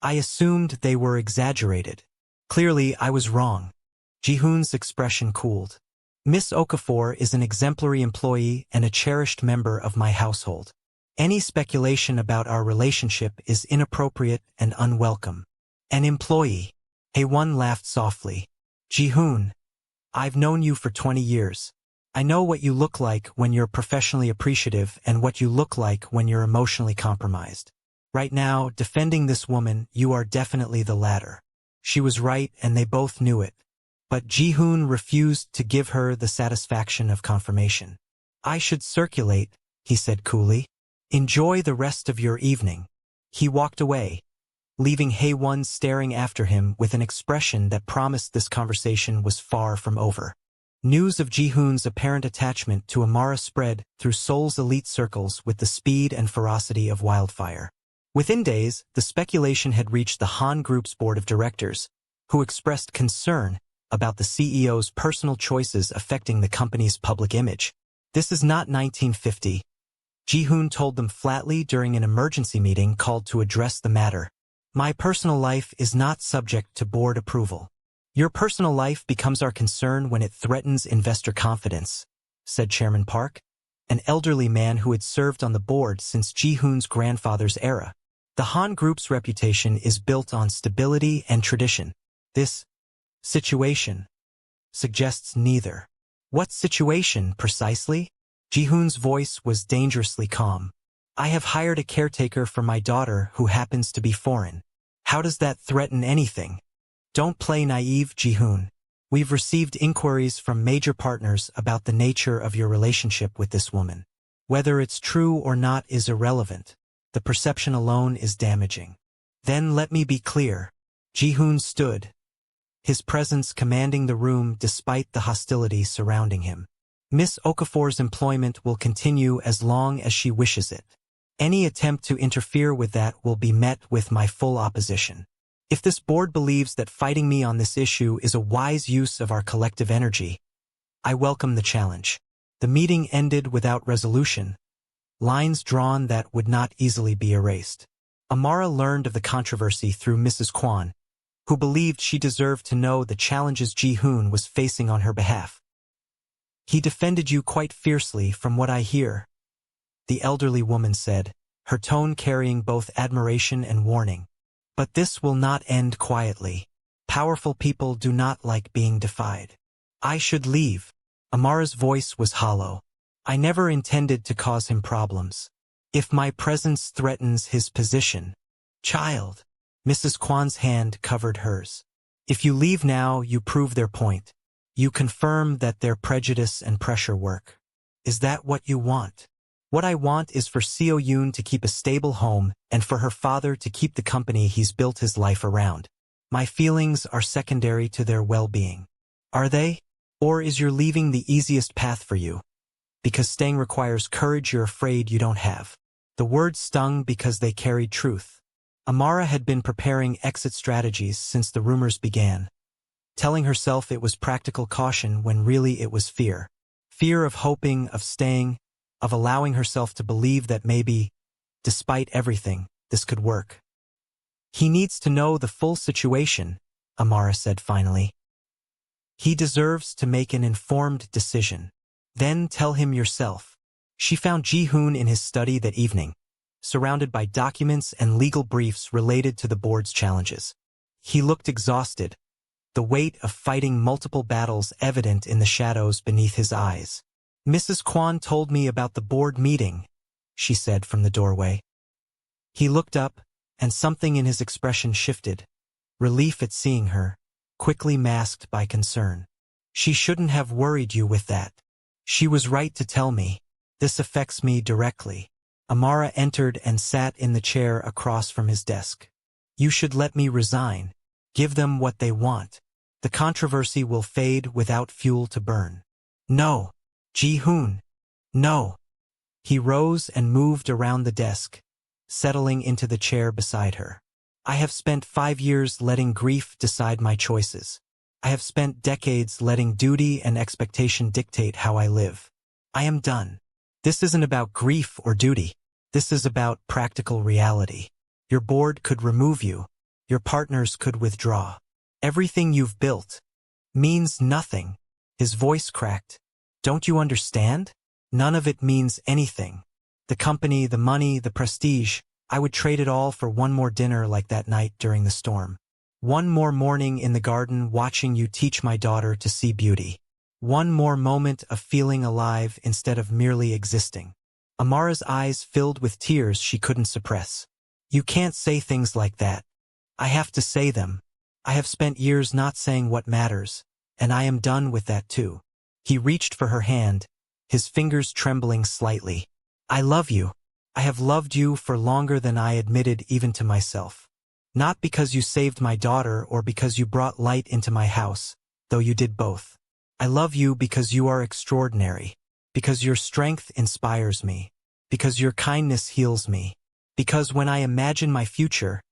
I assumed they were exaggerated. Clearly, I was wrong. Ji-hoon's expression cooled. Miss Okafor is an exemplary employee and a cherished member of my household. Any speculation about our relationship is inappropriate and unwelcome. An employee. Hae-won laughed softly. Ji-hoon, I've known you for 20 years. I know what you look like when you're professionally appreciative and what you look like when you're emotionally compromised. Right now, defending this woman, you are definitely the latter. She was right and they both knew it. But Ji-hoon refused to give her the satisfaction of confirmation. I should circulate, he said coolly. Enjoy the rest of your evening. He walked away, leaving Hae-won staring after him with an expression that promised this conversation was far from over. News of Ji-hoon's apparent attachment to Amara spread through Seoul's elite circles with the speed and ferocity of wildfire. Within days, the speculation had reached the Han Group's board of directors, who expressed concern about the CEO's personal choices affecting the company's public image. This is not 1950. Ji-hoon told them flatly during an emergency meeting called to address the matter. My personal life is not subject to board approval. Your personal life becomes our concern when it threatens investor confidence, said Chairman Park, an elderly man who had served on the board since Ji-hoon's grandfather's era. The Han Group's reputation is built on stability and tradition. This situation suggests neither. What situation, precisely? Ji-hoon's voice was dangerously calm. I have hired a caretaker for my daughter who happens to be foreign. How does that threaten anything? Don't play naive, Ji-hoon. We've received inquiries from major partners about the nature of your relationship with this woman. Whether it's true or not is irrelevant. The perception alone is damaging. Then let me be clear. Ji-hoon stood, his presence commanding the room despite the hostility surrounding him. Miss Okafor's employment will continue as long as she wishes it. Any attempt to interfere with that will be met with my full opposition. If this board believes that fighting me on this issue is a wise use of our collective energy, I welcome the challenge. The meeting ended without resolution, lines drawn that would not easily be erased. Amara learned of the controversy through Mrs. Kwon, who believed she deserved to know the challenges Ji-hoon was facing on her behalf. He defended you quite fiercely from what I hear, the elderly woman said, her tone carrying both admiration and warning. But this will not end quietly. Powerful people do not like being defied. I should leave. Amara's voice was hollow. I never intended to cause him problems. If my presence threatens his position. Child. Mrs. Kwon's hand covered hers. If you leave now, you prove their point. You confirm that their prejudice and pressure work. Is that what you want? What I want is for Seo Yoon to keep a stable home and for her father to keep the company he's built his life around. My feelings are secondary to their well-being. Are they? Or is your leaving the easiest path for you? Because staying requires courage you're afraid you don't have. The words stung because they carried truth. Amara had been preparing exit strategies since the rumors began, telling herself it was practical caution when really it was fear. Fear of hoping, of staying, of allowing herself to believe that maybe, despite everything, this could work. He needs to know the full situation, Amara said finally. He deserves to make an informed decision. Then tell him yourself. She found Ji-hoon in his study that evening, surrounded by documents and legal briefs related to the board's challenges. He looked exhausted, the weight of fighting multiple battles evident in the shadows beneath his eyes. Mrs. Kwon told me about the board meeting, she said from the doorway. He looked up, and something in his expression shifted. Relief at seeing her, quickly masked by concern. She shouldn't have worried you with that. She was right to tell me. This affects me directly. Amara entered and sat in the chair across from his desk. You should let me resign. Give them what they want. The controversy will fade without fuel to burn. No. Ji-hoon. No. He rose and moved around the desk, settling into the chair beside her. I have spent 5 years letting grief decide my choices. I have spent decades letting duty and expectation dictate how I live. I am done. This isn't about grief or duty. This is about practical reality. Your board could remove you. Your partners could withdraw. Everything you've built means nothing. His voice cracked. Don't you understand? None of it means anything. The company, the money, the prestige, I would trade it all for one more dinner like that night during the storm. One more morning in the garden watching you teach my daughter to see beauty. One more moment of feeling alive instead of merely existing. Amara's eyes filled with tears she couldn't suppress. You can't say things like that. I have to say them. I have spent years not saying what matters, and I am done with that too. He reached for her hand, his fingers trembling slightly. I love you. I have loved you for longer than I admitted even to myself. Not because you saved my daughter or because you brought light into my house, though you did both. I love you because you are extraordinary, because your strength inspires me, because your kindness heals me, because when I imagine my future,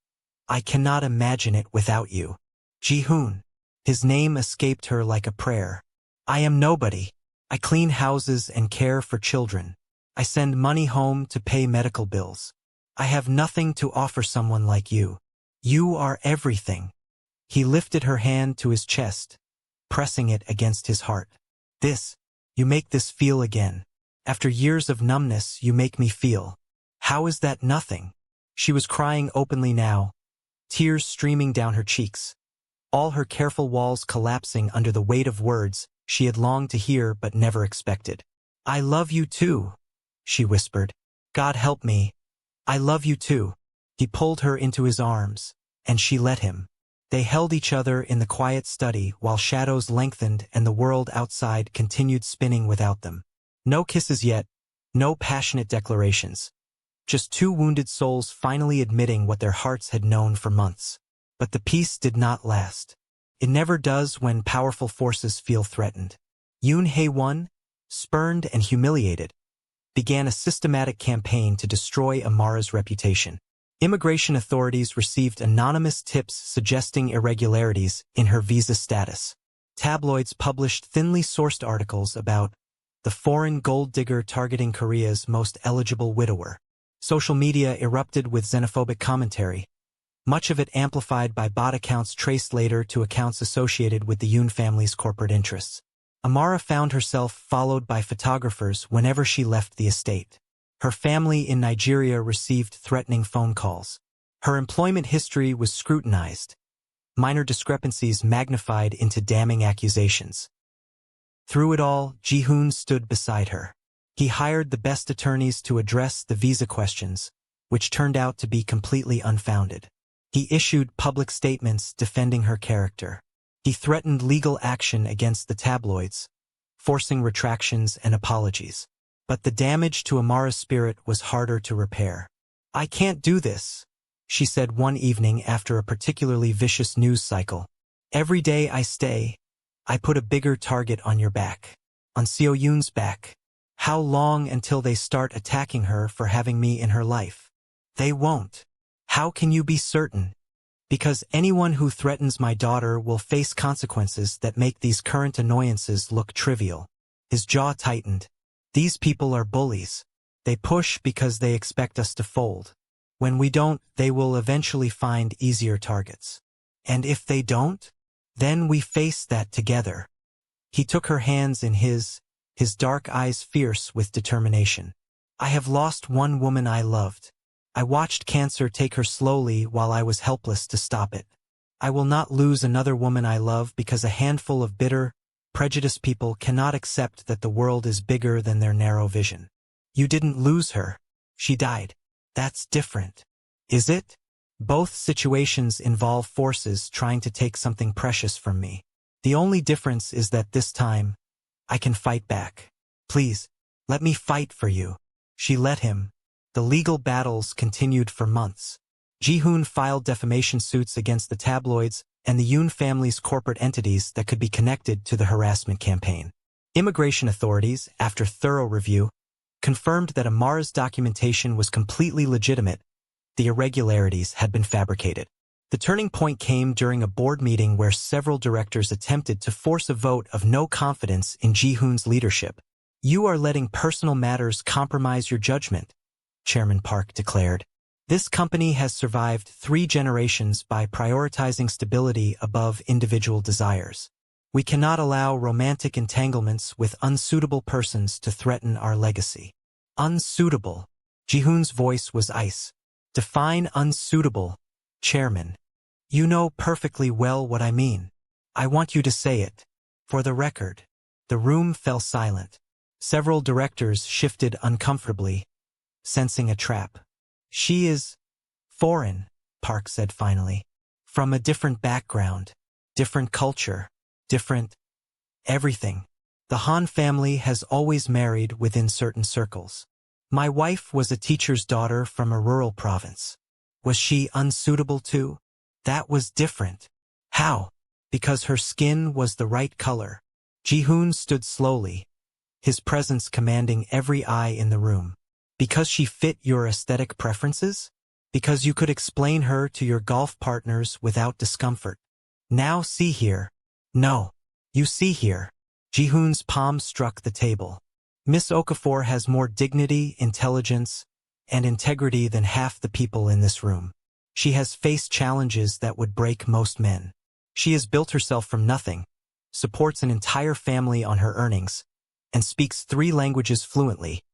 I cannot imagine it without you. Ji-hoon. His name escaped her like a prayer. I am nobody. I clean houses and care for children. I send money home to pay medical bills. I have nothing to offer someone like you. You are everything. He lifted her hand to his chest, pressing it against his heart. You make this feel again. After years of numbness, you make me feel. How is that nothing? She was crying openly now, tears streaming down her cheeks. All her careful walls collapsing under the weight of words she had longed to hear but never expected. I love you too, she whispered. God help me. I love you too. He pulled her into his arms, and she let him. They held each other in the quiet study while shadows lengthened and the world outside continued spinning without them. No kisses yet, no passionate declarations. Just two wounded souls finally admitting what their hearts had known for months. But the peace did not last. It never does when powerful forces feel threatened. Yoon Hae-won, spurned and humiliated, began a systematic campaign to destroy Amara's reputation. Immigration authorities received anonymous tips suggesting irregularities in her visa status. Tabloids published thinly sourced articles about the foreign gold digger targeting Korea's most eligible widower. Social media erupted with xenophobic commentary, much of it amplified by bot accounts traced later to accounts associated with the Yoon family's corporate interests. Amara found herself followed by photographers whenever she left the estate. Her family in Nigeria received threatening phone calls. Her employment history was scrutinized, minor discrepancies magnified into damning accusations. Through it all, Ji-hoon stood beside her. He hired the best attorneys to address the visa questions, which turned out to be completely unfounded. He issued public statements defending her character. He threatened legal action against the tabloids, forcing retractions and apologies. But the damage to Amara's spirit was harder to repair. I can't do this, she said one evening after a particularly vicious news cycle. Every day I stay, I put a bigger target on your back. On Seo Yoon's back. How long until they start attacking her for having me in her life? They won't. How can you be certain? Because anyone who threatens my daughter will face consequences that make these current annoyances look trivial. His jaw tightened. These people are bullies. They push because they expect us to fold. When we don't, they will eventually find easier targets. And if they don't, then we face that together. He took her hands in his dark eyes fierce with determination. I have lost one woman I loved. I watched cancer take her slowly while I was helpless to stop it. I will not lose another woman I love because a handful of bitter, prejudiced people cannot accept that the world is bigger than their narrow vision. You didn't lose her. She died. That's different. Is it? Both situations involve forces trying to take something precious from me. The only difference is that this time, I can fight back. Please, let me fight for you. She let him. The legal battles continued for months. Ji-hoon filed defamation suits against the tabloids and the Yoon family's corporate entities that could be connected to the harassment campaign. Immigration authorities, after thorough review, confirmed that Amara's documentation was completely legitimate. The irregularities had been fabricated. The turning point came during a board meeting where several directors attempted to force a vote of no confidence in Ji-hoon's leadership. You are letting personal matters compromise your judgment, Chairman Park declared. This company has survived 3 generations by prioritizing stability above individual desires. We cannot allow romantic entanglements with unsuitable persons to threaten our legacy. Unsuitable. Ji-hoon's voice was ice. Define unsuitable, Chairman. You know perfectly well what I mean. I want you to say it. For the record. The room fell silent. Several directors shifted uncomfortably, sensing a trap. She is foreign, Park said finally. From a different background, different culture, different everything. The Han family has always married within certain circles. My wife was a teacher's daughter from a rural province. Was she unsuitable too? That was different. How? Because her skin was the right color. Ji-hoon stood slowly, his presence commanding every eye in the room. Because she fit your aesthetic preferences? Because you could explain her to your golf partners without discomfort. Now see here. No. You see here. Ji-hoon's palm struck the table. Miss Okafor has more dignity, intelligence, and integrity than half the people in this room. She has faced challenges that would break most men. She has built herself from nothing, supports an entire family on her earnings, and speaks 3 languages fluently,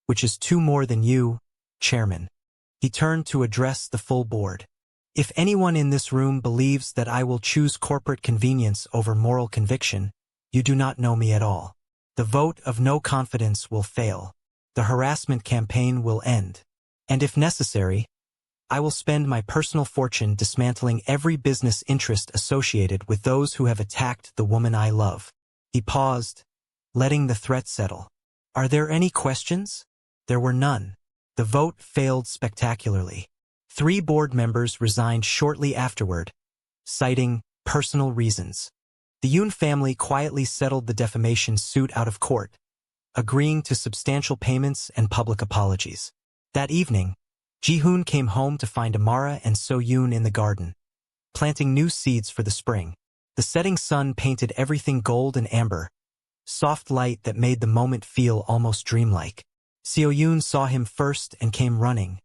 which is 2 more than you, Chairman. He turned to address the full board. If anyone in this room believes that I will choose corporate convenience over moral conviction, you do not know me at all. The vote of no confidence will fail. The harassment campaign will end. And if necessary, I will spend my personal fortune dismantling every business interest associated with those who have attacked the woman I love. He paused, letting the threat settle. Are there any questions? There were none. The vote failed spectacularly. 3 board members resigned shortly afterward, citing personal reasons. The Yoon family quietly settled the defamation suit out of court, agreeing to substantial payments and public apologies. That evening, Ji-hoon came home to find Amara and So-yoon in the garden, planting new seeds for the spring. The setting sun painted everything gold and amber, soft light that made the moment feel almost dreamlike. So-yoon saw him first and came running,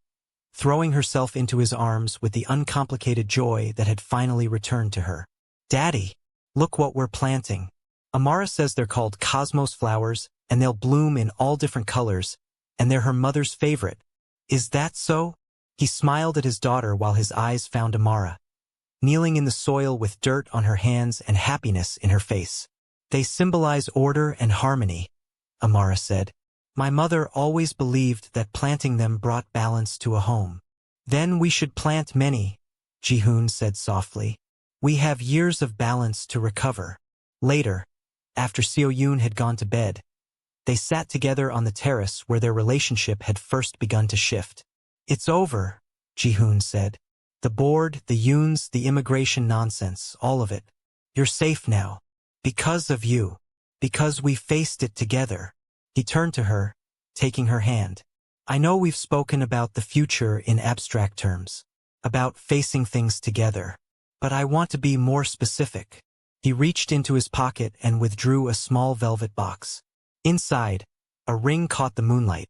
throwing herself into his arms with the uncomplicated joy that had finally returned to her. Daddy, look what we're planting. Amara says they're called cosmos flowers, and they'll bloom in all different colors, and they're her mother's favorite. Is that so? He smiled at his daughter while his eyes found Amara, kneeling in the soil with dirt on her hands and happiness in her face. They symbolize order and harmony, Amara said. My mother always believed that planting them brought balance to a home. Then we should plant many, Ji-hoon said softly. We have years of balance to recover. Later, after So-yoon had gone to bed, they sat together on the terrace where their relationship had first begun to shift. It's over, Ji-hoon said. The board, the Yoons, the immigration nonsense, all of it. You're safe now. Because of you. Because we faced it together. He turned to her, taking her hand. I know we've spoken about the future in abstract terms, about facing things together, but I want to be more specific. He reached into his pocket and withdrew a small velvet box. Inside, a ring caught the moonlight,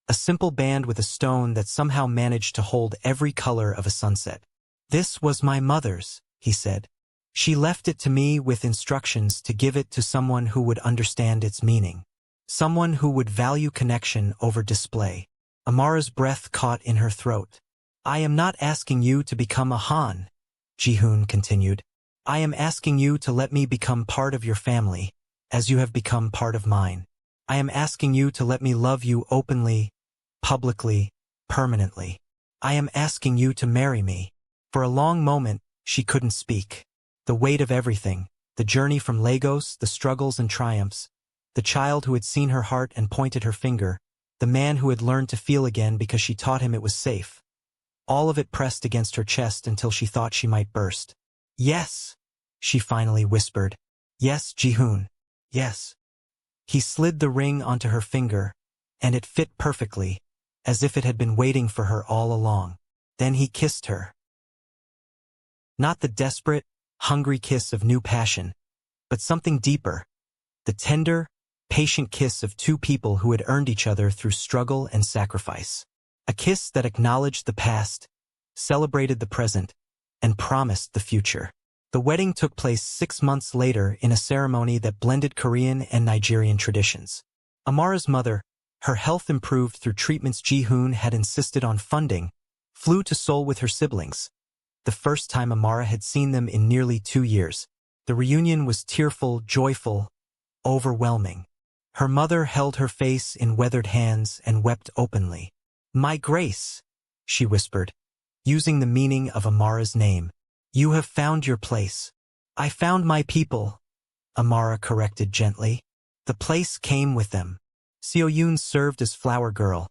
a simple band with a stone that somehow managed to hold every color of a sunset. This was my mother's, he said. She left it to me with instructions to give it to someone who would understand its meaning. Someone who would value connection over display. Amara's breath caught in her throat. I am not asking you to become a Han, Ji-hoon continued. I am asking you to let me become part of your family, as you have become part of mine. I am asking you to let me love you openly, publicly, permanently. I am asking you to marry me. For a long moment, she couldn't speak. The weight of everything, the journey from Lagos, the struggles and triumphs, the child who had seen her heart and pointed her finger, the man who had learned to feel again because she taught him it was safe. All of it pressed against her chest until she thought she might burst. Yes, she finally whispered. Yes, Ji-hoon. Yes. He slid the ring onto her finger, and it fit perfectly, as if it had been waiting for her all along. Then he kissed her. Not the desperate, hungry kiss of new passion, but something deeper. The tender, patient kiss of 2 people who had earned each other through struggle and sacrifice. A kiss that acknowledged the past, celebrated the present, and promised the future. The wedding took place 6 months later in a ceremony that blended Korean and Nigerian traditions. Amara's mother, her health improved through treatments Ji-hoon had insisted on funding, flew to Seoul with her siblings. The first time Amara had seen them in nearly 2 years. The reunion was tearful, joyful, overwhelming. Her mother held her face in weathered hands and wept openly. "My Grace," she whispered, using the meaning of Amara's name. "You have found your place." "I found my people," Amara corrected gently. "The place came with them." Seo-yoon served as flower girl,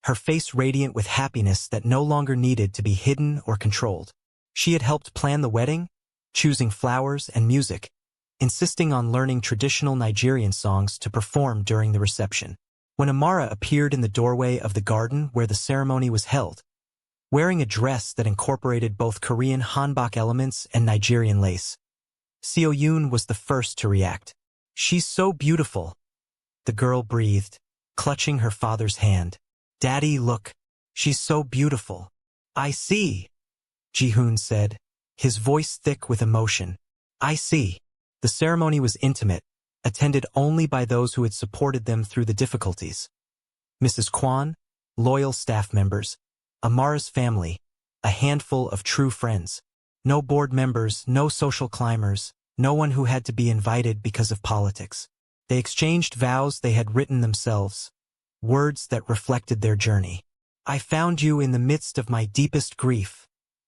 her face radiant with happiness that no longer needed to be hidden or controlled. She had helped plan the wedding, choosing flowers and music, insisting on learning traditional Nigerian songs to perform during the reception. When Amara appeared in the doorway of the garden where the ceremony was held, wearing a dress that incorporated both Korean hanbok elements and Nigerian lace, Seo-yoon was the first to react. "She's so beautiful," the girl breathed, clutching her father's hand. "Daddy, look. She's so beautiful." "I see," Ji-hoon said, his voice thick with emotion. "I see." The ceremony was intimate, attended only by those who had supported them through the difficulties. Mrs. Kwan, loyal staff members, Amara's family, a handful of true friends. No board members, no social climbers, no one who had to be invited because of politics. They exchanged vows they had written themselves, words that reflected their journey. "I found you in the midst of my deepest grief,"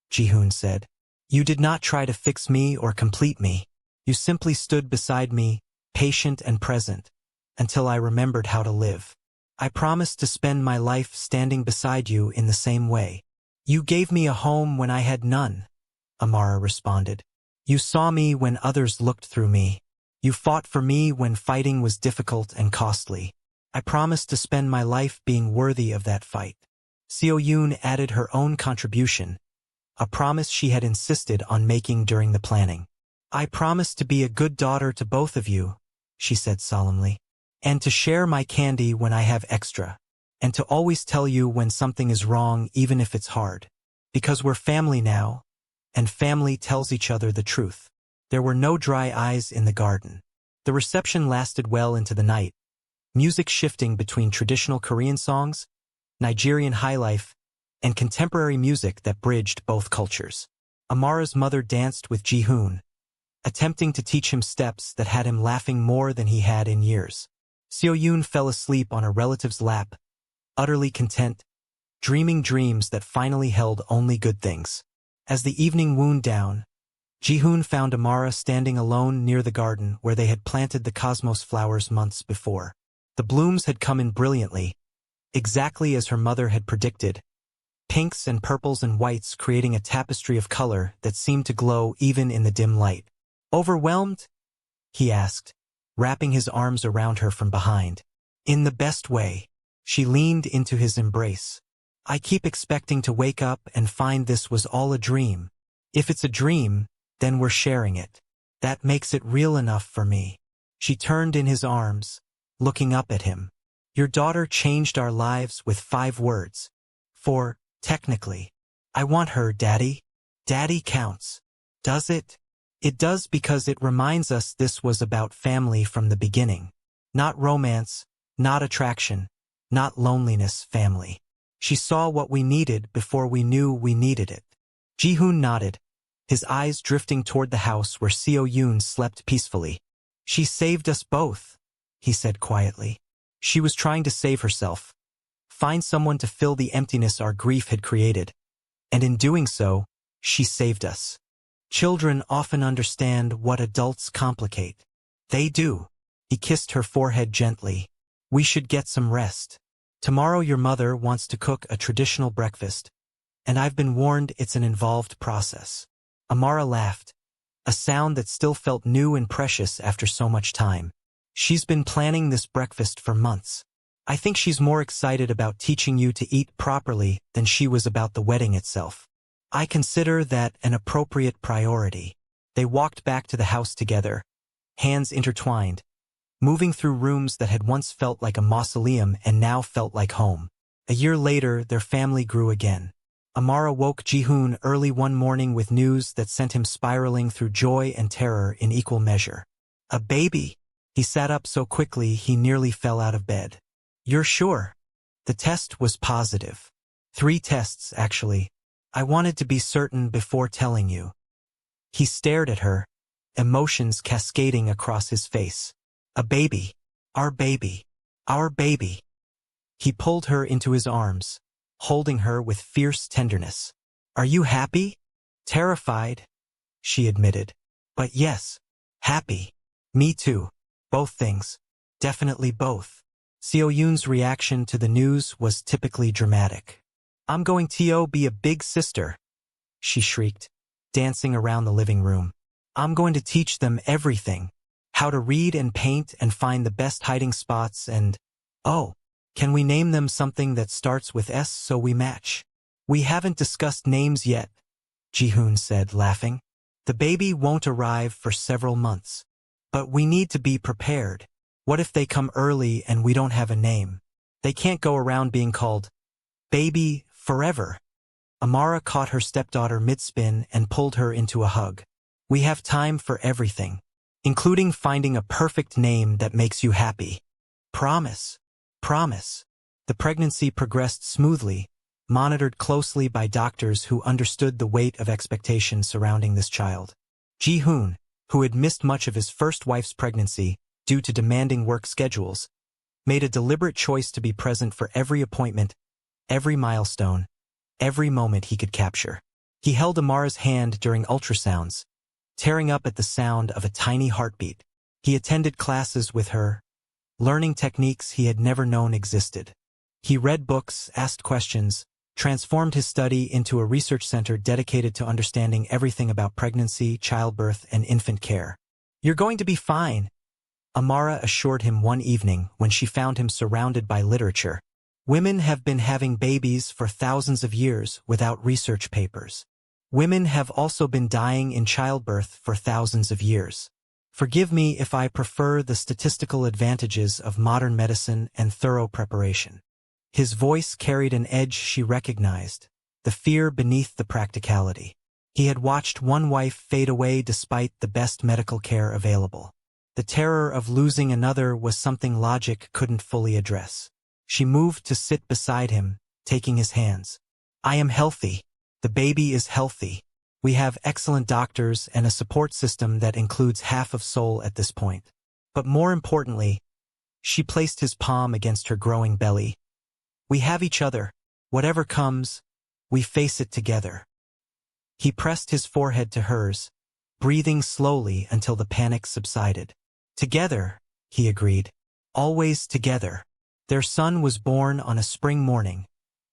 Ji-hoon said. "You did not try to fix me or complete me. You simply stood beside me, patient and present, until I remembered how to live. I promised to spend my life standing beside you in the same way." "You gave me a home when I had none," Amara responded. "You saw me when others looked through me. You fought for me when fighting was difficult and costly. I promised to spend my life being worthy of that fight." Seo-yoon added her own contribution, a promise she had insisted on making during the planning. "I promise to be a good daughter to both of you," she said solemnly, "and to share my candy when I have extra, and to always tell you when something is wrong even if it's hard. Because we're family now, and family tells each other the truth." There were no dry eyes in the garden. The reception lasted well into the night, music shifting between traditional Korean songs, Nigerian highlife, and contemporary music that bridged both cultures. Amara's mother danced with Ji-hoon, attempting to teach him steps that had him laughing more than he had in years. Seo-yoon fell asleep on a relative's lap, utterly content, dreaming dreams that finally held only good things. As the evening wound down, Ji-hoon found Amara standing alone near the garden where they had planted the cosmos flowers months before. The blooms had come in brilliantly, exactly as her mother had predicted, pinks and purples and whites creating a tapestry of color that seemed to glow even in the dim light. "Overwhelmed?" he asked, wrapping his arms around her from behind. "In the best way." She leaned into his embrace. "I keep expecting to wake up and find this was all a dream. If it's a dream, then we're sharing it. That makes it real enough for me." She turned in his arms, looking up at him. "Your daughter changed our lives with 5 words. For, technically, I want her, Daddy. Daddy counts. Does it? It does because it reminds us this was about family from the beginning. Not romance, not attraction, not loneliness, family." She saw what we needed before we knew we needed it. Ji-hoon nodded, his eyes drifting toward the house where Seo-yoon slept peacefully. "She saved us both," he said quietly. "She was trying to save herself, find someone to fill the emptiness our grief had created. And in doing so, she saved us. Children often understand what adults complicate. They do." He kissed her forehead gently. "We should get some rest. Tomorrow your mother wants to cook a traditional breakfast, and I've been warned it's an involved process." Amara laughed, a sound that still felt new and precious after so much time. "She's been planning this breakfast for months. I think she's more excited about teaching you to eat properly than she was about the wedding itself. I consider that an appropriate priority." They walked back to the house together, hands intertwined, moving through rooms that had once felt like a mausoleum and now felt like home. A year later, their family grew again. Amara woke Ji-hoon early one morning with news that sent him spiraling through joy and terror in equal measure. A baby! He sat up so quickly he nearly fell out of bed. You're sure? The test was positive. 3 tests, actually. I wanted to be certain before telling you. He stared at her, emotions cascading across his face. A baby. Our baby. Our baby. He pulled her into his arms, holding her with fierce tenderness. Are you happy? Terrified, she admitted. But yes, happy. Me too. Both things. Definitely both. Seo-yoon's reaction to the news was typically dramatic. I'm going to be a big sister, she shrieked, dancing around the living room. I'm going to teach them everything. How to read and paint and find the best hiding spots and, oh, can we name them something that starts with S so we match? We haven't discussed names yet, Ji-hoon said, laughing. The baby won't arrive for several months. But we need to be prepared. What if they come early and we don't have a name? They can't go around being called baby forever. Amara caught her stepdaughter mid-spin and pulled her into a hug. We have time for everything, including finding a perfect name that makes you happy. Promise. Promise. The pregnancy progressed smoothly, monitored closely by doctors who understood the weight of expectation surrounding this child. Ji-hoon, who had missed much of his first wife's pregnancy due to demanding work schedules, made a deliberate choice to be present for every appointment, every milestone, every moment he could capture. He held Amara's hand during ultrasounds, tearing up at the sound of a tiny heartbeat. He attended classes with her, learning techniques he had never known existed. He read books, asked questions, transformed his study into a research center dedicated to understanding everything about pregnancy, childbirth, and infant care. You're going to be fine, Amara assured him one evening when she found him surrounded by literature. Women have been having babies for thousands of years without research papers. Women have also been dying in childbirth for thousands of years. Forgive me if I prefer the statistical advantages of modern medicine and thorough preparation. His voice carried an edge she recognized, the fear beneath the practicality. He had watched one wife fade away despite the best medical care available. The terror of losing another was something logic couldn't fully address. She moved to sit beside him, taking his hands. I am healthy. The baby is healthy. We have excellent doctors and a support system that includes half of Seoul at this point. But more importantly, she placed his palm against her growing belly. We have each other. Whatever comes, we face it together. He pressed his forehead to hers, breathing slowly until the panic subsided. Together, he agreed. Always together. Their son was born on a spring morning,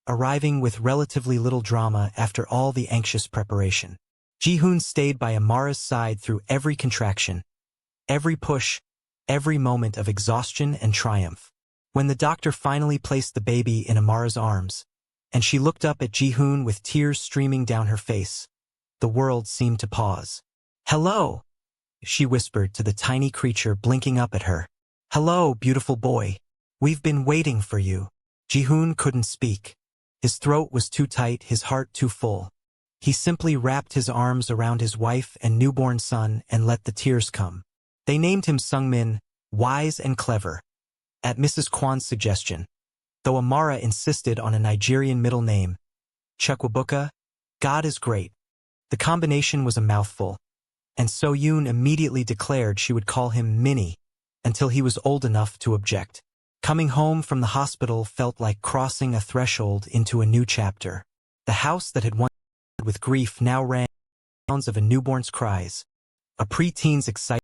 arriving with relatively little drama after all the anxious preparation. Ji-hoon stayed by Amara's side through every contraction, every push, every moment of exhaustion and triumph. When the doctor finally placed the baby in Amara's arms, and she looked up at Ji-hoon with tears streaming down her face, the world seemed to pause. Hello, she whispered to the tiny creature blinking up at her. Hello, beautiful boy. We've been waiting for you. Ji-hoon couldn't speak. His throat was too tight, his heart too full. He simply wrapped his arms around his wife and newborn son and let the tears come. They named him Sungmin, wise and clever, at Mrs. Kwan's suggestion, though Amara insisted on a Nigerian middle name, Chukwabuka, God is great. The combination was a mouthful, and Seo-yoon immediately declared she would call him Minnie until he was old enough to object. Coming home from the hospital felt like crossing a threshold into a new chapter. The house that had once with grief now rang the sounds of a newborn's cries, a preteen's excitement,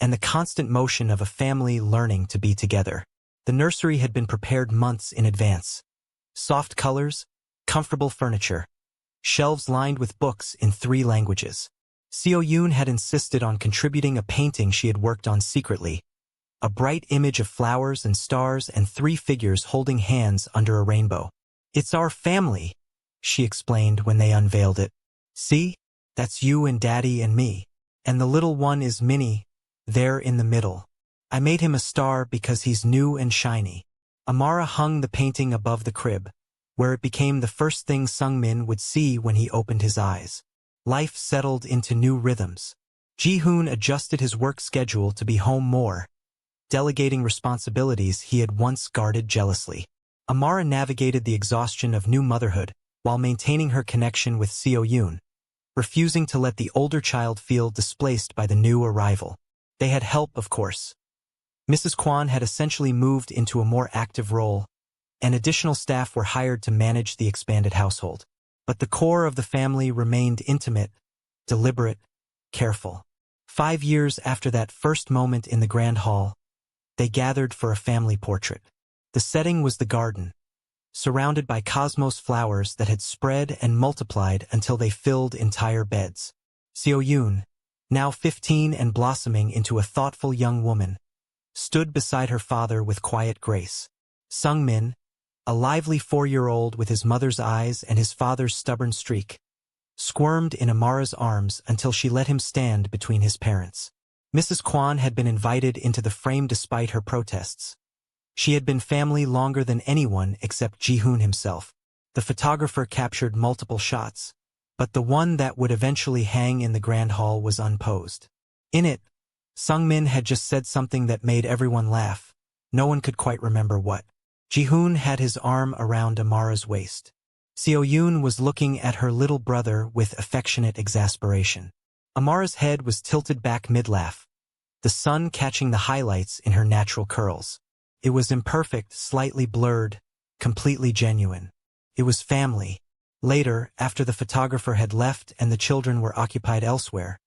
and the constant motion of a family learning to be together. The nursery had been prepared months in advance. Soft colors, comfortable furniture, shelves lined with books in 3 languages. Seo-yoon had insisted on contributing a painting she had worked on secretly, a bright image of flowers and stars and 3 figures holding hands under a rainbow. It's our family, she explained when they unveiled it. See, that's you and Daddy and me. And the little one is Minnie, there in the middle. I made him a star because he's new and shiny. Amara hung the painting above the crib, where it became the first thing Sungmin would see when he opened his eyes. Life settled into new rhythms. Ji-hoon adjusted his work schedule to be home more, delegating responsibilities he had once guarded jealously. Amara navigated the exhaustion of new motherhood while maintaining her connection with Seo-yoon, refusing to let the older child feel displaced by the new arrival. They had help, of course. Mrs. Kwan had essentially moved into a more active role, and additional staff were hired to manage the expanded household. But the core of the family remained intimate, deliberate, careful. 5 years after that first moment in the grand hall, they gathered for a family portrait. The setting was the garden, surrounded by cosmos flowers that had spread and multiplied until they filled entire beds. Seo-yoon, now 15 and blossoming into a thoughtful young woman, stood beside her father with quiet grace. Sungmin, a lively 4-year-old with his mother's eyes and his father's stubborn streak, squirmed in Amara's arms until she let him stand between his parents. Mrs. Kwan had been invited into the frame despite her protests. She had been family longer than anyone except Ji-hoon himself. The photographer captured multiple shots, but the one that would eventually hang in the grand hall was unposed. In it, Sungmin had just said something that made everyone laugh. No one could quite remember what. Ji-hoon had his arm around Amara's waist. Seo-yoon was looking at her little brother with affectionate exasperation. Amara's head was tilted back mid-laugh, the sun catching the highlights in her natural curls. It was imperfect, slightly blurred, completely genuine. It was family. Later, after the photographer had left and the children were occupied elsewhere,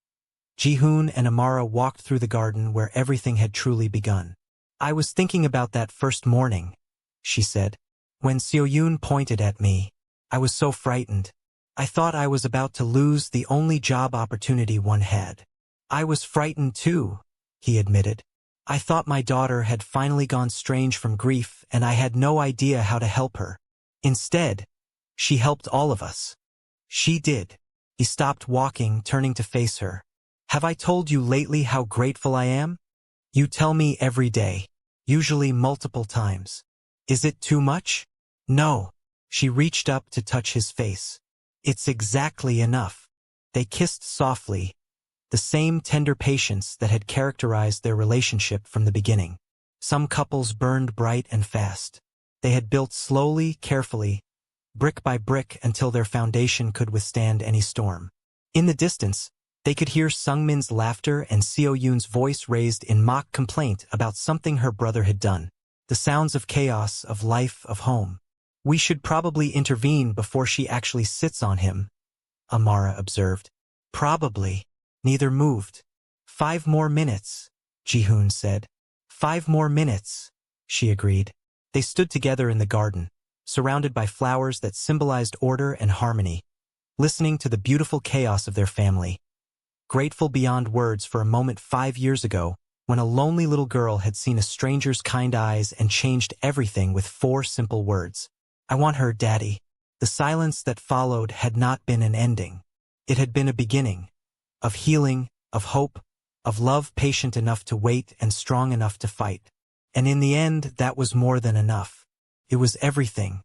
Ji-hoon and Amara walked through the garden where everything had truly begun. "I was thinking about that first morning," she said. "When Seo-yoon pointed at me, I was so frightened. I thought I was about to lose the only job opportunity one had." "I was frightened too," he admitted. "I thought my daughter had finally gone strange from grief and I had no idea how to help her. Instead, she helped all of us." "She did." He stopped walking, turning to face her. "Have I told you lately how grateful I am? You tell me every day, usually multiple times. Is it too much?" "No." She reached up to touch his face. "It's exactly enough." They kissed softly, the same tender patience that had characterized their relationship from the beginning. Some couples burned bright and fast. They had built slowly, carefully, brick by brick until their foundation could withstand any storm. In the distance, they could hear Sungmin's laughter and Seo-yoon's voice raised in mock complaint about something her brother had done. The sounds of chaos, of life, of home. "We should probably intervene before she actually sits on him," Amara observed. "Probably." Neither moved. 5 more minutes, Ji-hoon said. 5 more minutes, she agreed. They stood together in the garden, surrounded by flowers that symbolized order and harmony, listening to the beautiful chaos of their family. Grateful beyond words for a moment 5 years ago, when a lonely little girl had seen a stranger's kind eyes and changed everything with 4 simple words. "I want her, Daddy." The silence that followed had not been an ending. It had been a beginning, of healing, of hope, of love patient enough to wait and strong enough to fight. And in the end, that was more than enough. It was everything.